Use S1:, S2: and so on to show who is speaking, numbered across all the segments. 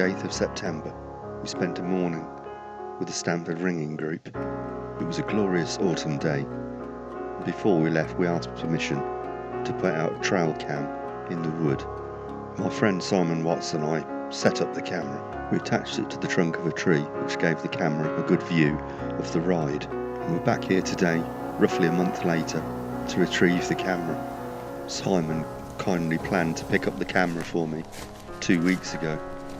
S1: 28th of September, we spent a morning with the Stamford ringing group. It was a glorious autumn day. Before we left, we asked permission to put out a trail cam in the wood. My friend Simon Watts and I set up the camera. We attached it to the trunk of a tree, which gave the camera a good view of the ride. And we're back here today, roughly a month later, to retrieve the camera. Simon kindly planned to pick up the camera for me 2 weeks ago,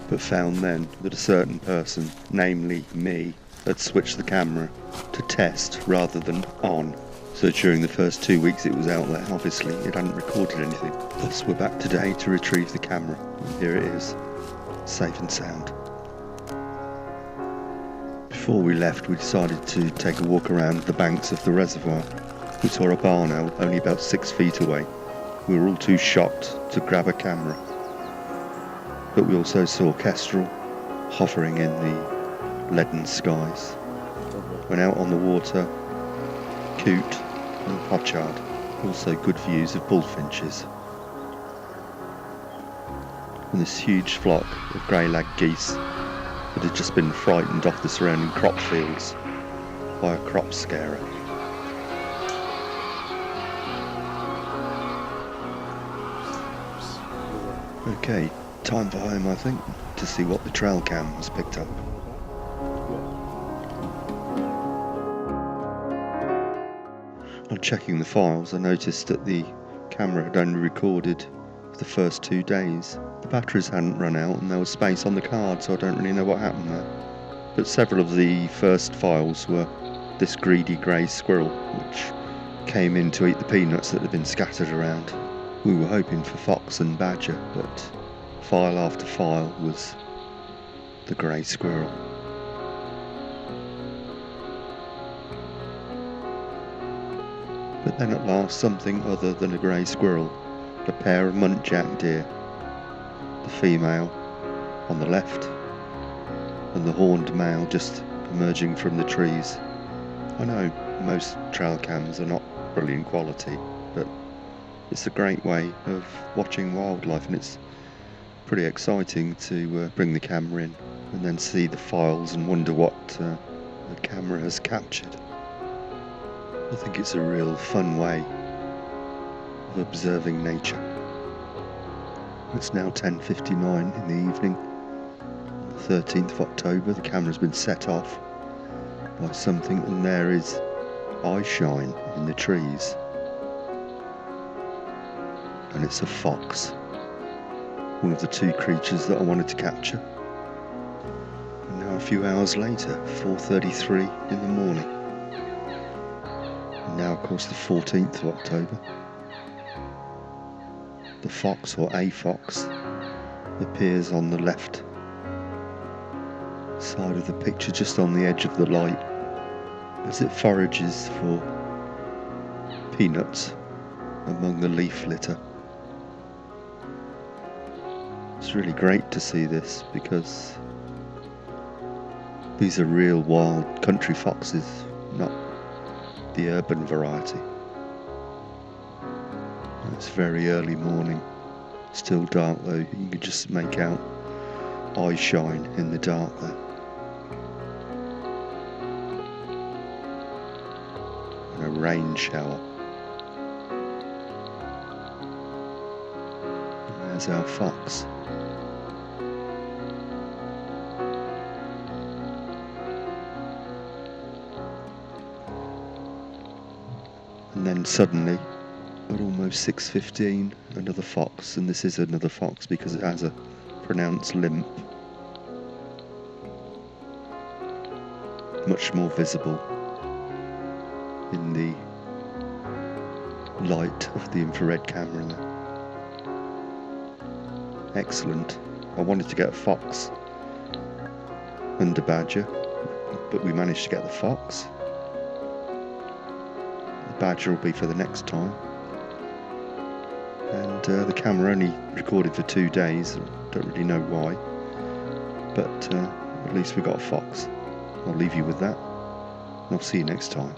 S1: but found then that a certain person, namely me, had switched the camera to test rather than on. So during the first 2 weeks it was out there, obviously it hadn't recorded anything. Thus we're back today to retrieve the camera, and here it is, safe and sound. Before we left, we decided to take a walk around the banks of the reservoir. We saw a barn owl only about 6 feet away. We were all too shocked to grab a camera. But we also saw kestrel hovering in the leaden skies. Went out on the water, coot and pochard. Also good views of bullfinches. And this huge flock of grey-lag geese that had just been frightened off the surrounding crop fields by a crop scarer. Okay, time for home, I think, to see what the trail cam has picked up. On checking the files, I noticed that the camera had only recorded for the first 2 days. The batteries hadn't run out and there was space on the card, so I don't really know what happened there. But several of the first files were this greedy grey squirrel, which came in to eat the peanuts that had been scattered around. We were hoping for fox and badger, but file after file was the grey squirrel. But then at last something other than a grey squirrel, a pair of muntjac deer, the female on the left and the horned male just emerging from the trees. I know most trail cams are not brilliant quality, but it's a great way of watching wildlife, and it's pretty exciting to bring the camera in and then see the files and wonder what the camera has captured. I think it's a real fun way of observing nature. It's now 10:59 in the evening, the 13th of October. The camera's been set off by something, and there is eye shine in the trees. And it's a fox, one of the 2 creatures that I wanted to capture. And now a few hours later, 4:33 in the morning. And now of course the 14th of October. The fox, or a fox, appears on the left side of the picture, just on the edge of the light, as it forages for peanuts among the leaf litter. It's really great to see this, because these are real wild country foxes, not the urban variety. It's very early morning, still dark though, you can just make out eye shine in the dark there. And a rain shower. And there's our fox. And then suddenly, at almost 6:15, another fox, and this is another fox because it has a pronounced limp. Much more visible in the light of the infrared camera there. Excellent. I wanted to get a fox and a badger, but we managed to get the fox. The badger will be for the next time. And the camera only recorded for 2 days, don't really know why, but at least we got a fox. I'll leave you with that, and I'll see you next time.